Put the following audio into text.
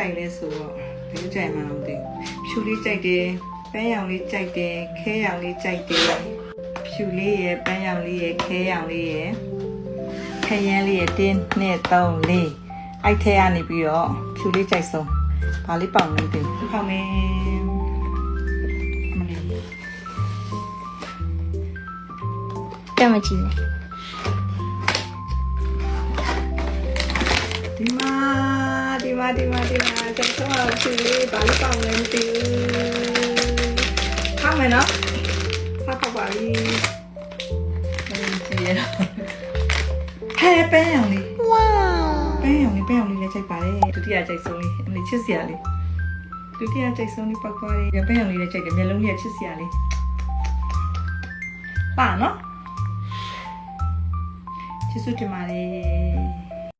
ိုက်လဲဆိုတော့ဘယ်လိုကြိုက်မှန်းတော့မသိဘူးဖြူလေးကြိုက်တယ်ပန်းရောင်လေးကြိုက်တယ်ခဲရောင်လေးကြိုက်တယ်ဖြူလေးရယ်ပန်းရောင်လေးရယ်ခဲရောင်လေးရယ်ခရမ်းလေးရယ်1 2 3 4အဲ့ထဲကနေပြီးတော့ဖြူလေးကြိုက်ဆုံးဘာလေးပေါင်နေတယ်ပေါင်နေမလေး တက်မကြည့်နဲ့ ဒီမှာကျွန်တော်အောင်ဖြူလေးဘာလေးပေါင်နေမသိဘူးဖောက်မယ်နော်ဖောက်ပါပြီကြည့်ရတော့ဟဲ့ပန်းရောင်လေး ဝါ ပန်းရောင်လေးလည်းကြိုက်ပါတယ်ဒုတိယကြိုက်ဆုံးလေးအမေချစ်စရာလေးဒုတိယကြိုက်ဆုံးလေးပောက်သွားတယ်ပန်းရောင်လေးလည်းကြိုက်တယ်မျက်လုံးလေးချစ်စရာလေးပါနော်ကျေးဇူးတင်ပါတယ်